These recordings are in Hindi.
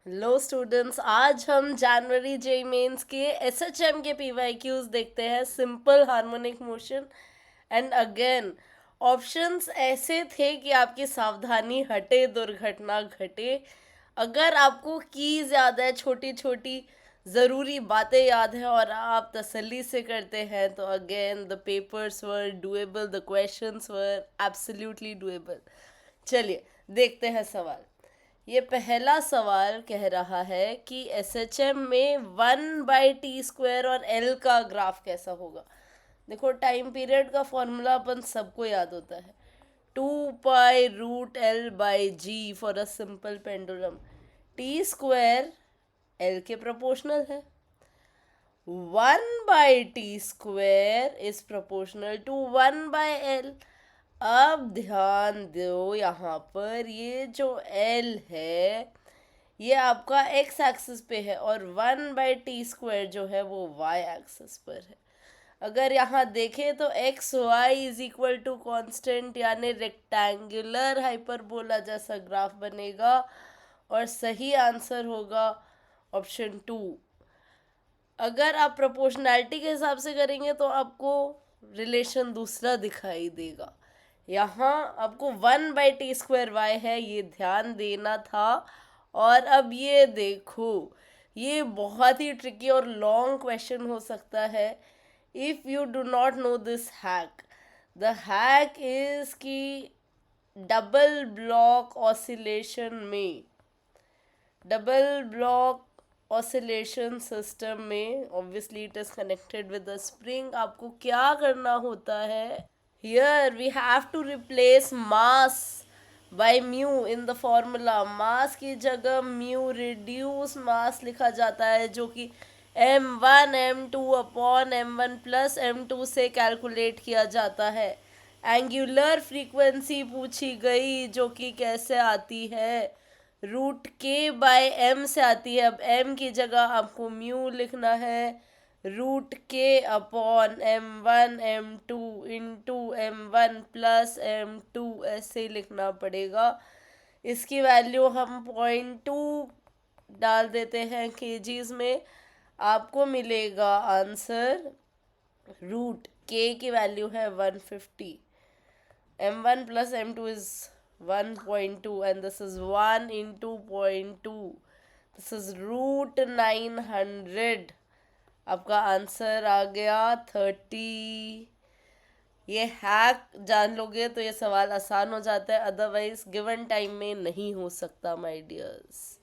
हेलो स्टूडेंट्स, आज हम जनवरी जेई मेंस के एसएचएम के पीवाईक्यूज देखते हैं। Simple harmonic motion and again options ऐसे थे कि आपकी सावधानी हटे, दुर्घटना घटे। अगर आपको कीज याद है, छोटी छोटी ज़रूरी बातें याद हैं और आप तसल्ली से करते हैं, तो again the papers were doable, the questions were absolutely doable. चलिए देखते हैं सवाल। ये पहला सवाल कह रहा है कि एसएचएम में 1/t² और एल का ग्राफ कैसा होगा। देखो, टाइम पीरियड का फॉर्मूला अपन सबको याद होता है, 2π√L/g for a simple pendulum. t² L के प्रोपोर्शनल है, 1/t² is proportional to 1/L। अब ध्यान दो, यहाँ पर ये जो L है ये आपका x एक्सिस पे है और 1/t² जो है वो y एक्सिस पर है। अगर यहाँ देखें तो X Y is equal to constant, यानी रेक्टेंगुलर हाइपरबोला जैसा ग्राफ बनेगा और सही आंसर होगा ऑप्शन 2। अगर आप प्रोपोर्शनैलिटी के हिसाब से करेंगे तो आपको रिलेशन दूसरा दिखाई देगा। यहाँ आपको 1/t² है, ये ध्यान देना था। और अब ये देखो, ये बहुत ही ट्रिकी और लॉन्ग क्वेश्चन हो सकता है if you do not know this hack. The hack is कि डबल ब्लॉक ऑसिलेशन में, डबल ब्लॉक ऑसिलेशन सिस्टम में, obviously it is connected with the spring, आपको क्या करना होता है, here we have to replace mass by mu in the formula. Mass की जगह म्यू रिड्यूस मास लिखा जाता है, जो कि m1m2/m1 + m2 से कैलकुलेट किया जाता है। एंगुलर फ्रीक्वेंसी पूछी गई, जो कि कैसे आती है, √k/m से आती है। अब m की जगह आपको म्यू लिखना है, √k/m1m2 इंटू m1 + m2 ऐसे लिखना पड़ेगा। इसकी वैल्यू हम 0.2 डाल देते हैं केजीज में, आपको मिलेगा आंसर, √k की वैल्यू है 150, m1 + m2 is 1.2 and this is 1 into 0.2, this is √900। आपका आंसर आ गया 30। ये हैक जान लोगे तो ये सवाल आसान हो जाता है, अदरवाइज गिवन टाइम में नहीं हो सकता माय डियर्स।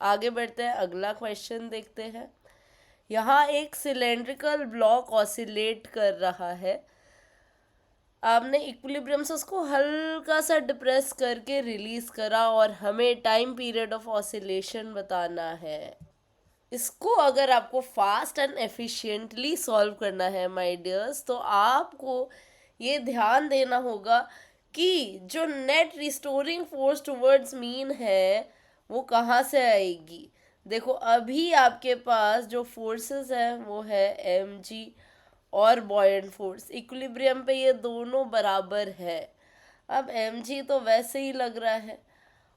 आगे बढ़ते हैं, अगला क्वेश्चन देखते हैं। यहाँ एक सिलेंड्रिकल ब्लॉक ऑसिलेट कर रहा है। आपने इक्विलिब्रियम से उसको हल्का सा डिप्रेस करके रिलीज करा और हमें टाइम पीरियड ऑफ ऑसिलेशन बताना है। इसको अगर आपको फास्ट एंड एफिशिएंटली सॉल्व करना है माय डियर्स, तो आपको ये ध्यान देना होगा कि जो net restoring force towards mean है वो कहाँ से आएगी। देखो, अभी आपके पास जो फोर्सेस हैं वो है mg और बॉयंट फोर्स। इक्विलिब्रियम पे ये दोनों बराबर है। अब mg तो वैसे ही लग रहा है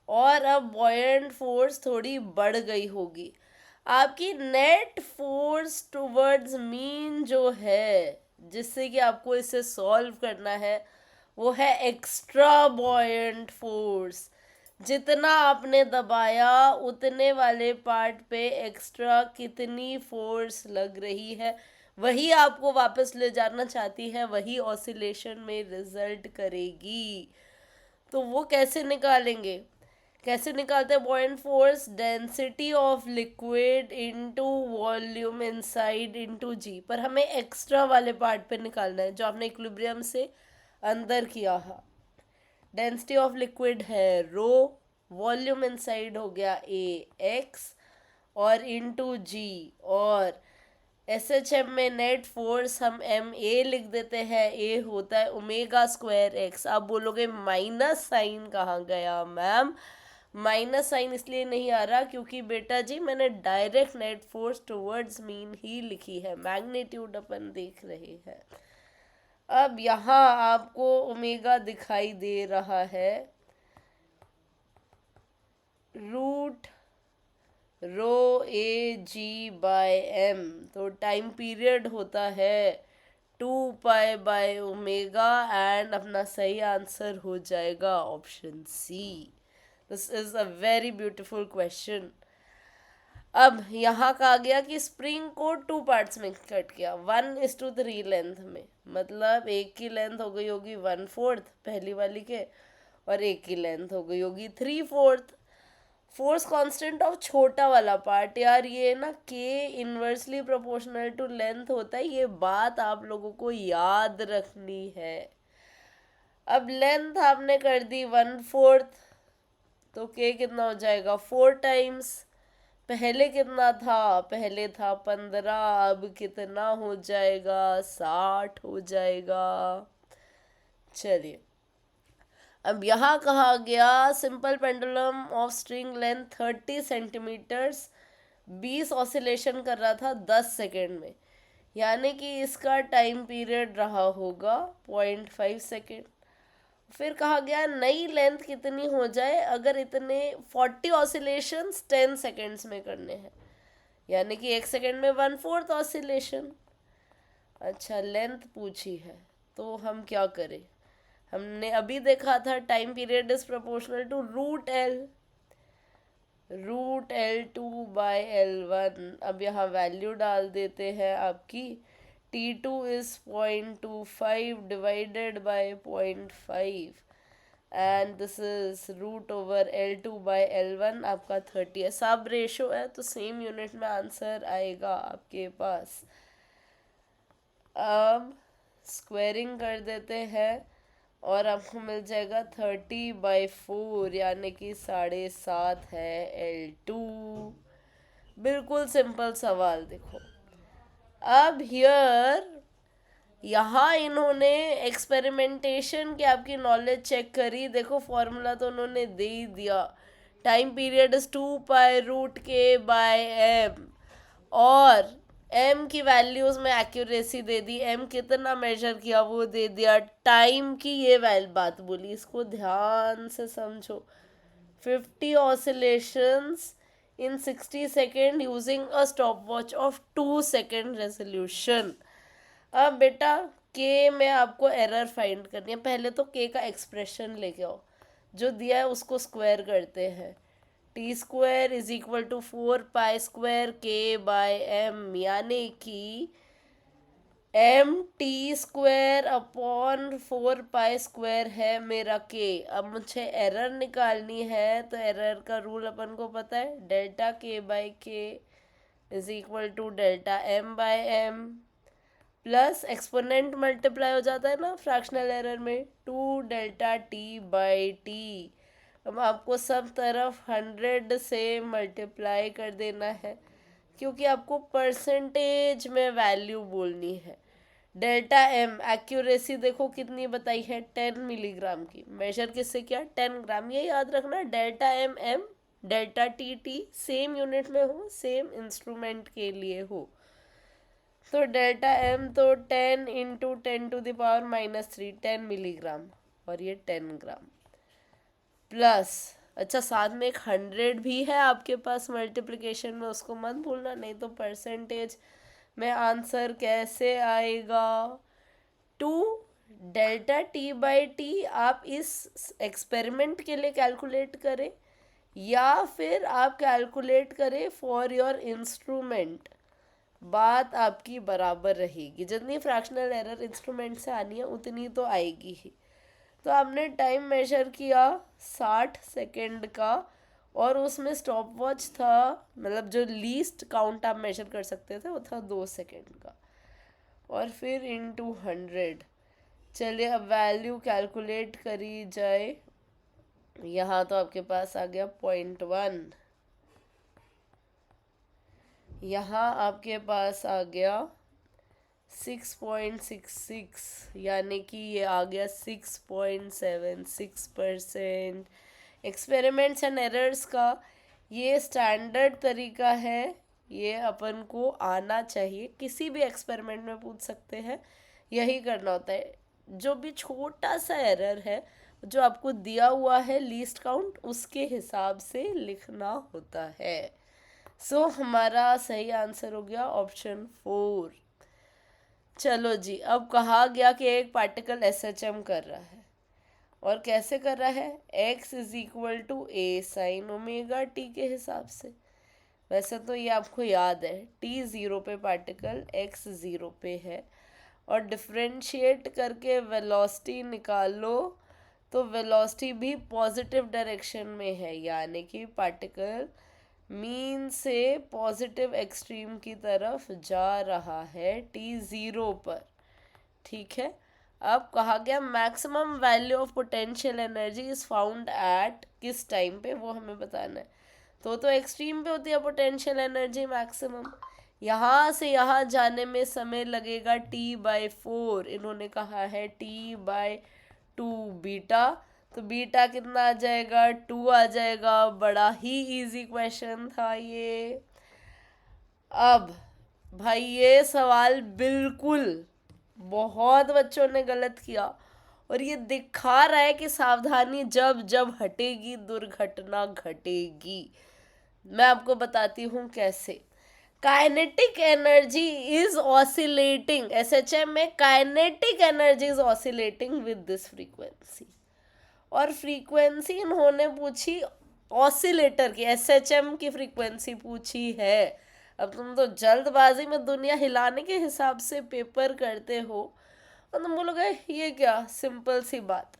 और अब बॉयंट फोर्स थोड़ी बढ़ गई होगी। आपकी नेट फोर्स टुवर्ड्स मीन जो है, जिससे कि आपको इसे सॉल्व करना है, वो है एक्स्ट्रा बॉयंट फोर्स। जितना आपने दबाया उतने वाले पार्ट पे एक्स्ट्रा कितनी फोर्स लग रही है, वही आपको वापस ले जाना चाहती है, वही ऑसिलेशन में रिजल्ट करेगी। तो वो कैसे निकालेंगे, कैसे निकालते हैं buoyant force, density of liquid into volume inside into g, पर हमें एक्स्ट्रा वाले पार्ट पे निकालना है जो आपने इक्विलिब्रियम से अंदर किया है। डेंसिटी ऑफ लिक्विड है रो, वॉल्यूम इनसाइड हो गया ए एक्स और इनटू जी, और एस एच एम में नेट फोर्स हम एम ए लिख देते हैं, ए होता है ω²x। आप बोलोगे माइनस साइन कहाँ गया मैम। माइनस साइन इसलिए नहीं आ रहा क्योंकि बेटा जी मैंने direct net force towards mean he लिखी है, मैग्नीट्यूड अपन देख रहे हैं। अब यहाँ आपको ओमेगा दिखाई दे रहा है, रूट AG/m, तो टाइम पीरियड होता है 2π/ओमेगा एंड अपना सही आंसर हो जाएगा option C. This is a very beautiful question. अब यहाँ कहा गया कि स्प्रिंग को 2 पार्ट्स में कट किया 1:3 लेंथ में, मतलब एक की लेंथ हो गई होगी 1/4 पहली वाली के, और एक की लेंथ हो गई होगी 3/4। फोर्स कांस्टेंट ऑफ छोटा वाला पार्ट, यार ये ना के इनवर्सली प्रोपोर्शनल टू लेंथ होता है, ये बात आप लोगों को याद रखनी है। अब लेंथ आपने कर दी 1/4, तो के कितना हो जाएगा 4 टाइम्स। पहले कितना था, पहले था 15, अब कितना हो जाएगा 60 हो जाएगा। चलिए अब यहाँ कहा गया simple pendulum of string length 30 centimetres 20 oscillation कर रहा था 10 सेकेंड में, यानी कि इसका टाइम पीरियड रहा होगा 0.5 सेकेंड। फिर कहा गया नई लेंथ कितनी हो जाए अगर इतने 40 ऑसिलेशंस 10 सेकेंड्स में करने हैं, यानी कि 1 सेकेंड में 1/4 ऑसिलेशन। अच्छा लेंथ पूछी है तो हम क्या करें, हमने अभी देखा था time period is proportional to √L2/L1। अब यहाँ वैल्यू डाल देते हैं आपकी, T2 is 0.25 divided by 0.5 and this is √L2/L1 आपका 30 है। सब रेशो है तो सेम यूनिट में आंसर आएगा आपके पास। अब स्क्वायरिंग कर देते हैं और आपको मिल जाएगा 30/4, यानी कि 7.5 है L2। बिल्कुल सिंपल सवाल। देखो अब हियर यहाँ इन्होंने एक्सपेरिमेंटेशन की आपकी नॉलेज चेक करी। देखो फॉर्मूला तो उन्होंने दे ही दिया, टाइम पीरियड इज 2π√K/m, और m की वैल्यूज में एक्यूरेसी दे दी, m कितना मेजर किया वो दे दिया, टाइम की ये बात बोली, इसको ध्यान से समझो। 50 oscillations in 60 second using a stop watch of 2 second resolution. अब बेटा के में आपको एरर फाइंड करनी है। पहले तो के का एक्सप्रेशन लेके आओ, जो दिया है उसको स्क्वायर करते हैं। T square is equal to 4π²K/m, यानी कि MT² / 4π² है मेरा के। अब मुझे एरर निकालनी है तो एरर का रूल अपन को पता है, ΔK/K is equal to ΔM/m, plus exponent multiply हो जाता है ना फ्रैक्शनल एरर में, 2ΔT/T। अब आपको सब तरफ 100 से मल्टीप्लाई कर देना है, क्योंकि आपको परसेंटेज में वैल्यू बोलनी है। ΔM एक्यूरेसी देखो कितनी बताई है, 10 मिलीग्राम की। मेजर किससे किया, 10 ग्राम। ये याद रखना, ΔMM ΔTT सेम यूनिट में हो, सेम इंस्ट्रूमेंट के लिए हो। तो ΔM तो 10 × 10⁻³ 10 मिलीग्राम, और ये 10 ग्राम प्लस, अच्छा साथ में एक 100 भी है आपके पास मल्टीप्लिकेशन में, उसको मत भूलना, नहीं तो परसेंटेज में आंसर कैसे आएगा। 2ΔT/T आप इस एक्सपेरिमेंट के लिए कैलकुलेट करें या फिर आप कैलकुलेट करें फॉर योर इंस्ट्रूमेंट, बात आपकी बराबर रहेगी। जितनी फ्रैक्शनल एरर इंस्ट्रूमेंट से आनी है उतनी तो आएगी ही। तो आपने टाइम मेजर किया 60 सेकेंड का, और उसमें स्टॉप वॉच था, मतलब जो लीस्ट काउंट आप मेजर कर सकते थे वो था 2 सेकेंड का, और फिर इनटू 100। चलिए अब वैल्यू कैलकुलेट करी जाए। यहाँ तो आपके पास आ गया 0.1, यहाँ आपके पास आ गया 6.66, यानी कि ये आ गया 6.76%। एक्सपेरिमेंट्स एंड एरर्स का ये स्टैंडर्ड तरीका है, ये अपन को आना चाहिए। किसी भी एक्सपेरिमेंट में पूछ सकते हैं, यही करना होता है। जो भी छोटा सा एरर है जो आपको दिया हुआ है लीस्ट काउंट, उसके हिसाब से लिखना होता है। सो हमारा सही आंसर हो गया ऑप्शन 4। चलो जी, अब कहा गया कि एक पार्टिकल SHM कर रहा है, और कैसे कर रहा है, x is equal to a sine omega T के हिसाब से। वैसे तो ये आपको याद है, t 0 पे पार्टिकल, x 0 पे है, और डिफ्रेंशिएट करके वेलोसिटी निकालो तो वेलोसिटी भी पॉजिटिव डायरेक्शन में है, यानी कि पार्टिकल मीन से पॉजिटिव एक्सट्रीम की तरफ जा रहा है t0 पर। ठीक है, अब कहा गया maximum value of potential energy is found at किस टाइम पे, वो हमें बताना है। तो एक्सट्रीम पे होती है पोटेंशियल एनर्जी मैक्सिमम। यहाँ से यहाँ जाने में समय लगेगा t/4, इन्होंने कहा है t/2 बीटा, तो बीटा कितना आ जाएगा, 2 आ जाएगा। बड़ा ही इजी क्वेश्चन था ये। अब भाई ये सवाल बिल्कुल बहुत बच्चों ने गलत किया, और ये दिखा रहा है कि सावधानी जब जब हटेगी दुर्घटना घटेगी। मैं आपको बताती हूँ कैसे। Kinetic energy is oscillating, SHM में kinetic energy is oscillating with this frequency, और फ्रीक्वेंसी इन्होंने पूछी ऑसिलेटर की, SHM की फ्रीक्वेंसी पूछी है। अब तुम तो जल्दबाजी में दुनिया हिलाने के हिसाब से पेपर करते हो, और तुम बोलोगे ये क्या सिंपल सी बात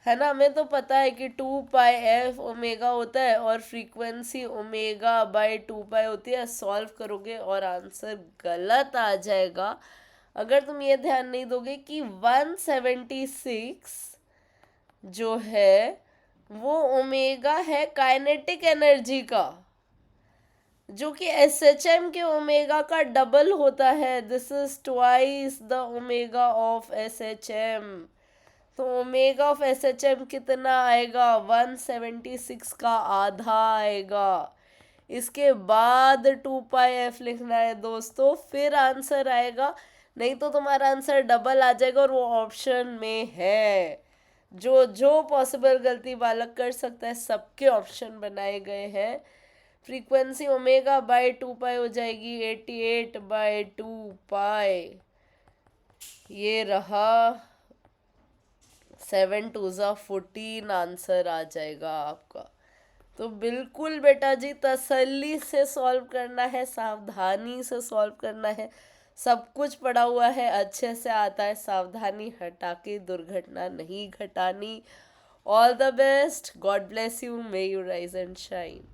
है ना। हमें तो पता है कि 2πf ओमेगा होता है और फ्रीक्वेंसी ω/2π होती है। सॉल्व करोगे और आंसर गलत आ जाएगा अगर तुम ये ध्यान नहीं दोगे कि 176 जो है वो ओमेगा है काइनेटिक एनर्जी का, जो कि SHM के ओमेगा का डबल होता है। This is twice the omega of SHM। तो ओमेगा ऑफ SHM कितना आएगा, 176 का आधा आएगा। इसके बाद 2πf लिखना है दोस्तों, फिर आंसर आएगा, नहीं तो तुम्हारा आंसर डबल आ जाएगा, और वो ऑप्शन में है। जो जो पॉसिबल गलती बालक कर सकता है सबके ऑप्शन बनाए गए हैं। फ्रीक्वेंसी ω/2π हो जाएगी 88/2π। ये रहा 7 2 14 आंसर आ जाएगा आपका। तो बिल्कुल बेटा जी तसल्ली से सॉल्व करना है, सावधानी से सॉल्व करना है। सब कुछ पड़ा हुआ है, अच्छे से आता है, सावधानी हटा के दुर्घटना नहीं घटानी। All the best, God bless you, may you rise and shine.